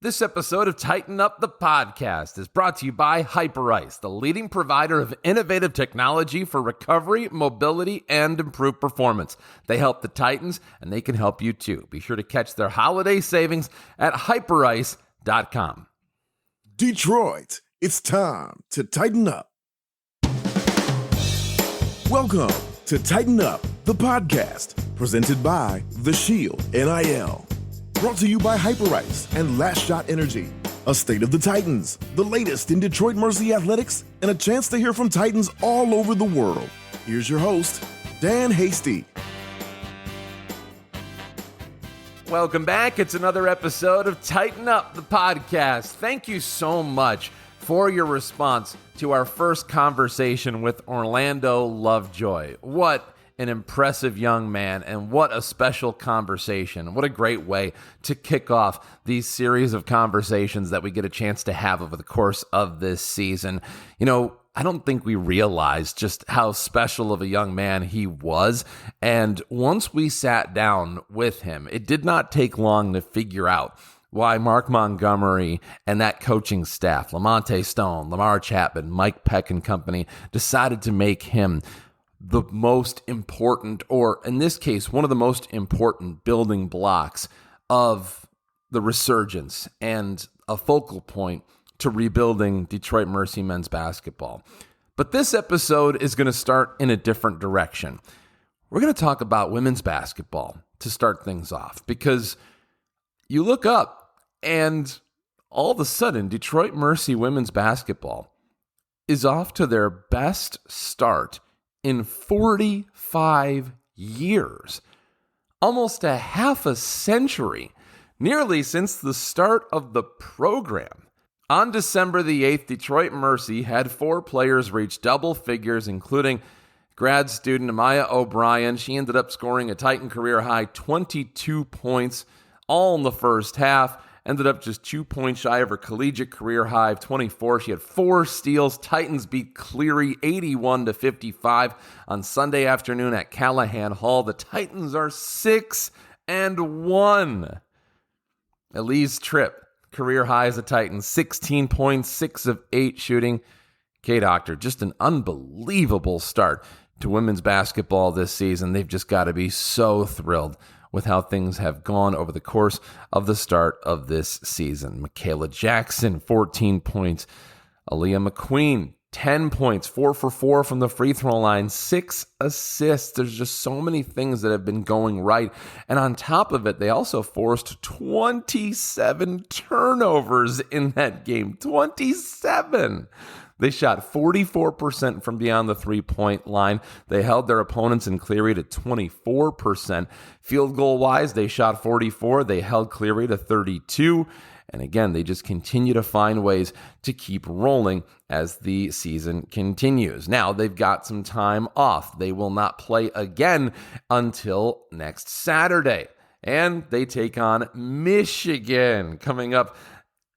This episode of Tighten Up the Podcast is brought to you by Hyperice, the leading provider of innovative technology for recovery, mobility, and improved performance. They help the Titans, and they can help you too. Be sure to catch their holiday savings at hyperice.com. Detroit, it's time to tighten up. Welcome to Tighten Up the Podcast, presented by the Shield NIL. Brought to you by Hyperice and Last Shot Energy. A state of the Titans, the latest in Detroit Mercy athletics, and a chance to hear from Titans all over the world. Here's your host, Dan Hasty. Welcome back. It's another episode of Tighten Up the Podcast. Thank you so much for your response to our first conversation with Orlando Lovejoy. What an impressive young man, and what a special conversation. What a great way to kick off these series of conversations that we get a chance to have over the course of this season. You know, I don't think we realized just how special of a young man he was. And once we sat down with him, it did not take long to figure out why Mark Montgomery and that coaching staff, Lamonte Stone, Lamar Chapman, Mike Peck and company, decided to make him the most important, or in this case, one of the most important building blocks of the resurgence and a focal point to rebuilding Detroit Mercy men's basketball. But this episode is going to start in a different direction. We're going to talk about women's basketball to start things off, because you look up and all of a sudden Detroit Mercy women's basketball is off to their best start in 45 years, almost a half a century, nearly since the start of the program. On December the 8th, Detroit Mercy had 4 players reach double figures, including grad student Amaya O'Brien. She ended up scoring a Titan career high 22 points, all in the first half. Ended up just 2 points shy of her collegiate career high of 24. She had 4 steals. Titans beat Cleary 81-55 on Sunday afternoon at Callahan Hall. The Titans are 6-1. Elise Tripp, career high as a Titan, 16 points, 6 of 8 shooting. K-Doctor, just an unbelievable start to women's basketball this season. They've just got to be so thrilled with how things have gone over the course of the start of this season. Michaela Jackson, 14 points. Aaliyah McQueen, 10 points, 4 for 4 from the free throw line, 6 assists. There's just so many things that have been going right. And on top of it, they also forced 27 turnovers in that game. 27! They shot 44% from beyond the three-point line. They held their opponents in Cleary to 24%. Field goal-wise, they shot 44. They held Cleary to 32. And again, they just continue to find ways to keep rolling as the season continues. Now, they've got some time off. They will not play again until next Saturday. And they take on Michigan coming up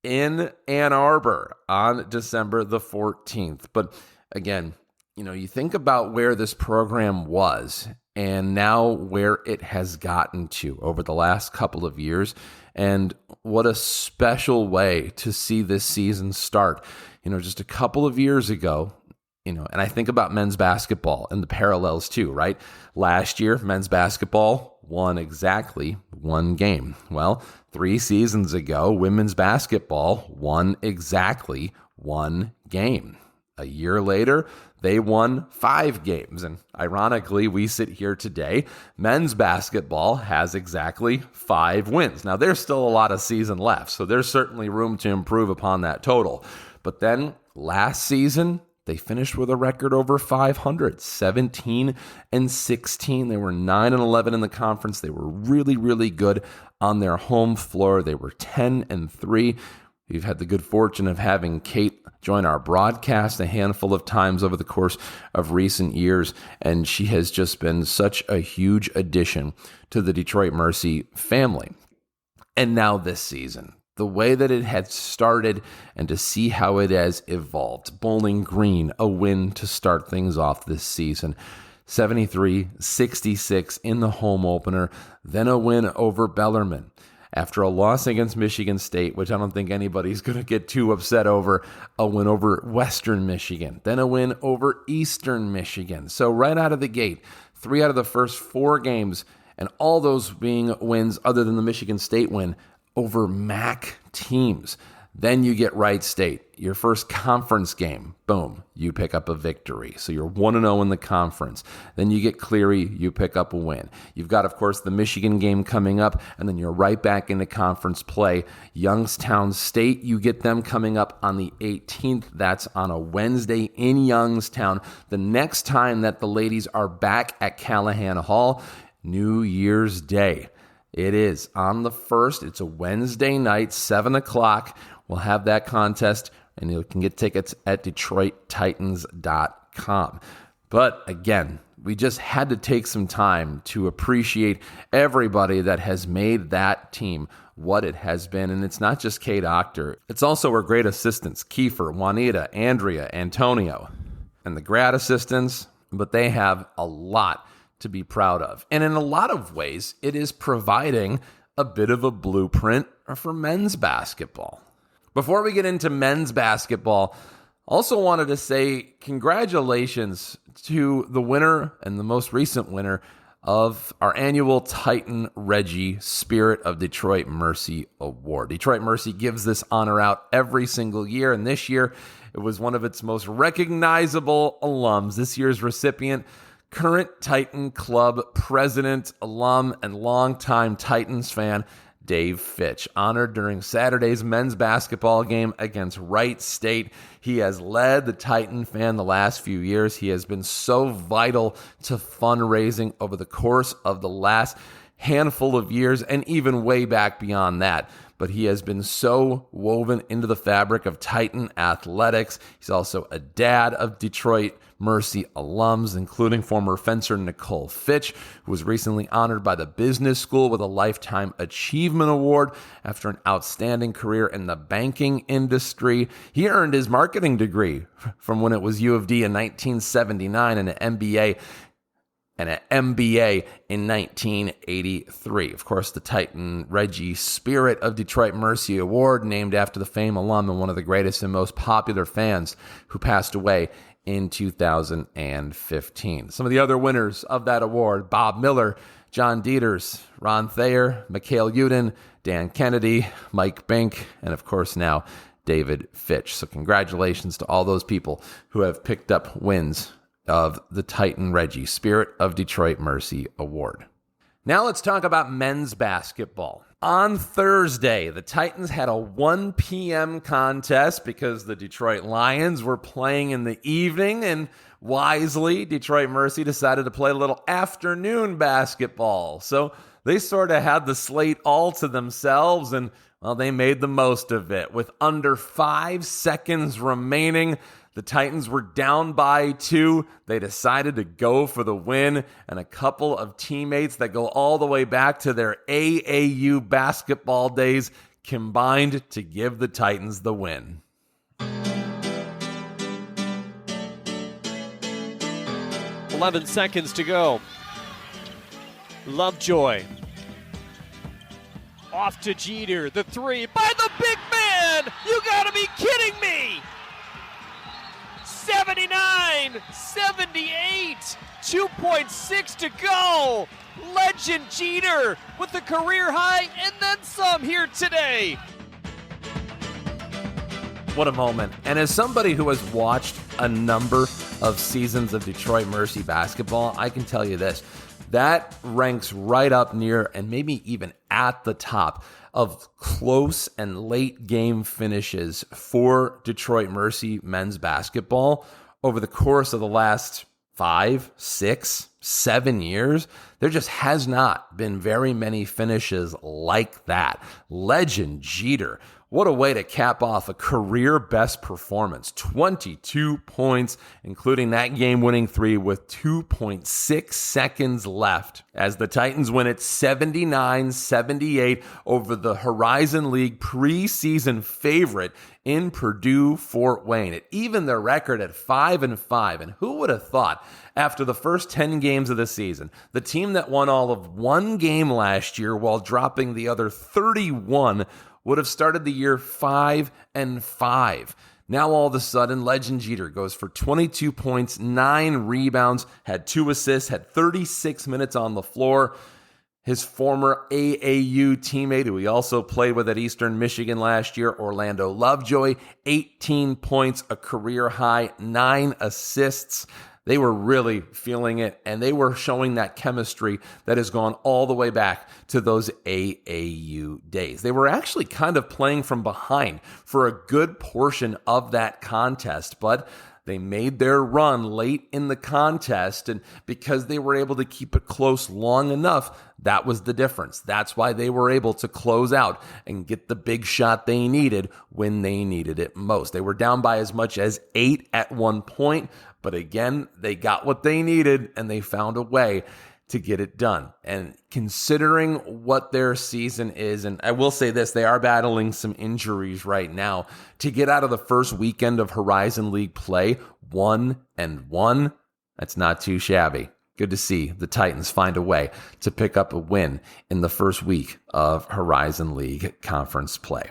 in Ann Arbor on December the 14th. But again, you know, you think about where this program was and now where it has gotten to over the last couple of years, and what a special way to see this season start. You know, just a couple of years ago, you know, and I think about men's basketball and the parallels too, right? Last year, men's basketball won exactly 1 game. Well, 3 seasons ago, women's basketball won exactly 1 game. A year later, they won 5 games. And ironically, we sit here today, men's basketball has exactly 5 wins. Now, there's still a lot of season left, so there's certainly room to improve upon that total. But then last season, they finished with a record over 500, 17-16. They were 9-11 in the conference. They were really, really good on their home floor. They were 10-3. We've had the good fortune of having Kate join our broadcast a handful of times over the course of recent years, and she has just been such a huge addition to the Detroit Mercy family. And now this season, the way that it had started and to see how it has evolved. Bowling Green, a win to start things off this season. 73-66 in the home opener, then a win over Bellarmine. after a loss against Michigan State, which I don't think anybody's going to get too upset over, a win over Western Michigan, then a win over Eastern Michigan. So right out of the gate, 3 out of the first 4 games, and all those being wins other than the Michigan State win over MAC teams. Then you get Wright State, your first conference game. Boom, you pick up a victory. So you're 1-0 in the conference. Then you get Cleary, you pick up a win. You've got, of course, the Michigan game coming up, and then you're right back into conference play. Youngstown State, you get them coming up on the 18th. That's on a Wednesday in Youngstown. The next time that the ladies are back at Callahan Hall, New Year's Day. It is on the 1st. It's a Wednesday night, 7 o'clock. We'll have that contest, and you can get tickets at DetroitTitans.com. But again, we just had to take some time to appreciate everybody that has made that team what it has been. And it's not just K Doctor. It's also our great assistants, Kiefer, Juanita, Andrea, Antonio, and the grad assistants. But they have a lot to be proud of. And in a lot of ways, it is providing a bit of a blueprint for men's basketball. Before we get into men's basketball, also wanted to say congratulations to the winner and the most recent winner of our annual Titan Reggie Spirit of Detroit Mercy Award. Detroit Mercy gives this honor out every single year, and this year it was one of its most recognizable alums. This year's recipient, current Titan Club president, alum, and longtime Titans fan, Dave Fitch, honored during Saturday's men's basketball game against Wright State. He has led the Titan fan the last few years. He has been so vital to fundraising over the course of the last handful of years and even way back beyond that. But he has been so woven into the fabric of Titan athletics. He's also a dad of Detroit Mercy alums, including former fencer Nicole Fitch, who was recently honored by the business school with a Lifetime Achievement Award after an outstanding career in the banking industry. He earned his marketing degree from when it was U of D in 1979 and an MBA in 1983. Of course, the Titan Reggie Spirit of Detroit Mercy Award, named after the famed alum and one of the greatest and most popular fans who passed away in 2015. Some of the other winners of that award: Bob Miller, John Dieters, Ron Thayer, Mikhail Uden, Dan Kennedy, Mike Bink, and of course now David Fitch. So congratulations to all those people who have picked up wins of the Titan Reggie Spirit of Detroit Mercy Award. Now let's talk about men's basketball. On Thursday, the Titans had a 1 p.m. contest because the Detroit Lions were playing in the evening, and wisely, Detroit Mercy decided to play a little afternoon basketball. So they sort of had the slate all to themselves, and well, they made the most of it. With under 5 seconds remaining, the Titans were down by 2. They decided to go for the win, and a couple of teammates that go all the way back to their AAU basketball days combined to give the Titans the win. 11 seconds to go. Lovejoy. Off to Jeter. The 3 by the big man. You gotta be kidding me. 79, 78, 2.6 to go. Legend Jeter with the career high and then some here today. What a moment. And as somebody who has watched a number of seasons of Detroit Mercy basketball, I can tell you this: that ranks right up near and maybe even at the top of close and late game finishes for Detroit Mercy men's basketball over the course of the last 5, 6, 7 years. There just has not been very many finishes like that. Legend Jeter. What a way to cap off a career best performance. 22 points, including that game-winning 3 with 2.6 seconds left, as the Titans win it 79-78 over the Horizon League preseason favorite in Purdue Fort Wayne. It evened their record at 5-5, and who would have thought After the first 10 games of the season, the team that won all of one game last year while dropping the other 31 would have started the year 5-5. Now all of a sudden, Legend Jeter goes for 22 points, 9 rebounds, had 2 assists, had 36 minutes on the floor. His former AAU teammate, who he also played with at Eastern Michigan last year, Orlando Lovejoy, 18 points, a career high, 9 assists. They were really feeling it, and they were showing that chemistry that has gone all the way back to those AAU days. They were actually kind of playing from behind for a good portion of that contest, but they made their run late in the contest, and because they were able to keep it close long enough, that was the difference. That's why they were able to close out and get the big shot they needed when they needed it most. They were down by as much as 8 at one point, but again, they got what they needed, and they found a way to get it done. And considering what their season is, and I will say this, they are battling some injuries right now. To get out of the first weekend of Horizon League play 1-1, that's not too shabby. Good to see the Titans find a way to pick up a win in the first week of Horizon League conference play.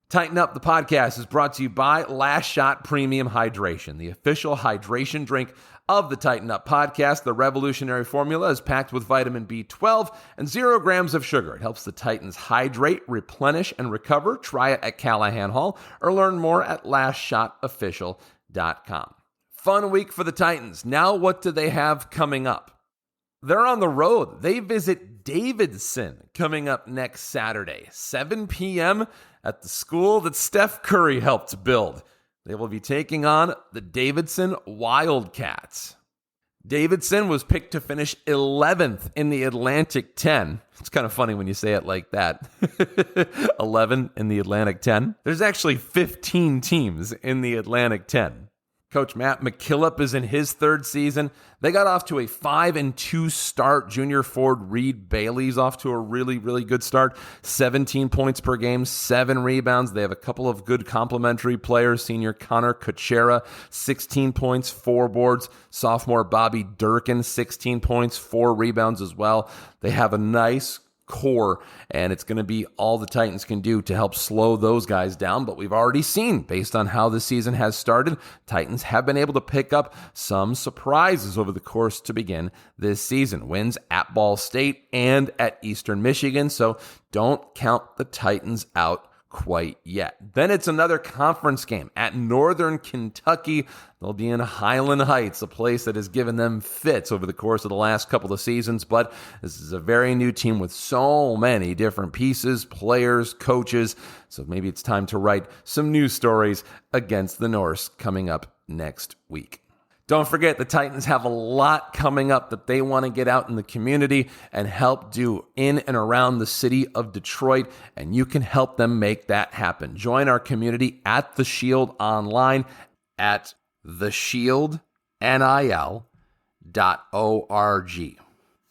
Tighten Up, the podcast, is brought to you by Last Shot Premium Hydration, the official hydration drink of the Tighten Up podcast. The revolutionary formula is packed with vitamin B12 and 0 grams of sugar. It helps the Titans hydrate, replenish, and recover. Try it at Callahan Hall or learn more at lastshotofficial.com. Fun week for the Titans. Now what do they have coming up? They're on the road. They visit Davidson coming up next Saturday, 7 p.m. at the school that Steph Curry helped build. They will be taking on the Davidson Wildcats. Davidson was picked to finish 11th in the Atlantic 10. It's kind of funny when you say it like that. 11 in the Atlantic 10. There's actually 15 teams in the Atlantic 10. Coach Matt McKillop is in his third season. They got off to a 5-2 start. Junior forward Reed Bailey's off to a really, really good start. 17 points per game, 7 rebounds. They have a couple of good complementary players. Senior Connor Kuchera, 16 points, 4 boards. Sophomore Bobby Durkin, 16 points, 4 rebounds as well. They have a nice core, and it's going to be all the Titans can do to help slow those guys down. But we've already seen, based on how the season has started, Titans have been able to pick up some surprises over the course to begin this season. Wins at Ball State and at Eastern Michigan, so don't count the Titans out quite yet. Then it's another conference game at Northern Kentucky. They'll be in Highland Heights, a place that has given them fits over the course of the last couple of seasons, but this is a very new team with so many different pieces, players, coaches, so maybe it's time to write some news stories against the Norse coming up next week. Don't forget, the Titans have a lot coming up that they want to get out in the community and help do in and around the city of Detroit, and you can help them make that happen. Join our community at The Shield online at theshieldnil.org.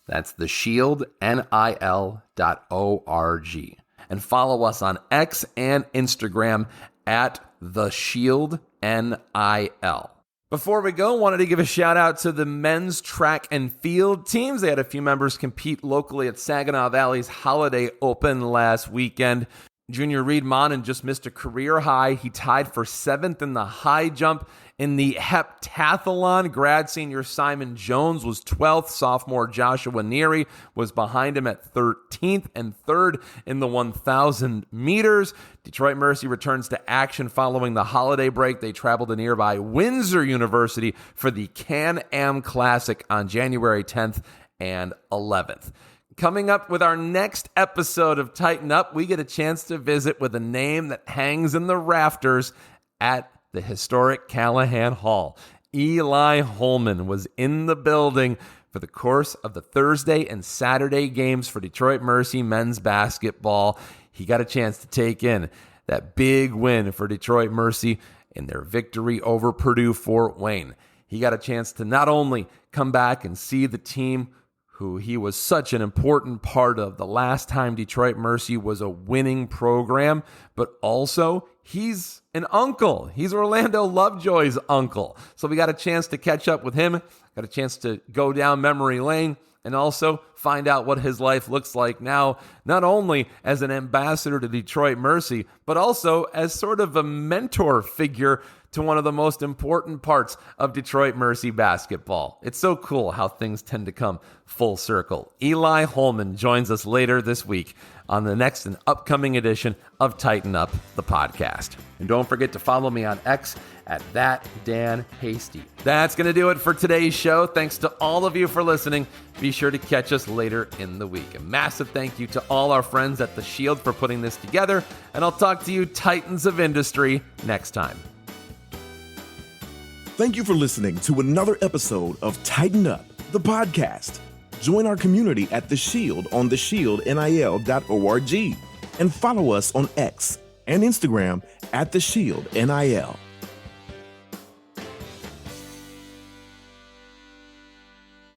That's theshieldnil.org. And follow us on X and Instagram at theshieldnil. Before we go, wanted to give a shout out to the men's track and field teams. They had a few members compete locally at Saginaw Valley's Holiday Open last weekend. Junior Reed Monin just missed a career high. He tied for 7th in the high jump. In the heptathlon, grad senior Simon Jones was 12th. Sophomore Joshua Neary was behind him at 13th, and 3rd in the 1,000 meters. Detroit Mercy returns to action following the holiday break. They travel to nearby Windsor University for the Can-Am Classic on January 10th and 11th. Coming up with our next episode of Tighten Up, we get a chance to visit with a name that hangs in the rafters at the historic Callahan Hall. Eli Holman was in the building for the course of the Thursday and Saturday games for Detroit Mercy men's basketball. He got a chance to take in that big win for Detroit Mercy in their victory over Purdue Fort Wayne. He got a chance to not only come back and see the team who he was such an important part of the last time Detroit Mercy was a winning program, but also he's an uncle. He's Orlando Lovejoy's uncle. So we got a chance to catch up with him, got a chance to go down memory lane, and also find out what his life looks like now, not only as an ambassador to Detroit Mercy, but also as sort of a mentor figure to one of the most important parts of Detroit Mercy basketball. It's so cool how things tend to come full circle. Eli Holman joins us later this week on the next and upcoming edition of Tighten Up, the podcast. And don't forget to follow me on X at @DanHasty. That's going to do it for today's show. Thanks to all of you for listening. Be sure to catch us later in the week. A massive thank you to all our friends at The Shield for putting this together, and I'll talk to you Titans of Industry next time. Thank you for listening to another episode of Tighten Up, the podcast. Join our community at The Shield on theshieldnil.org and follow us on X and Instagram at The Shield NIL.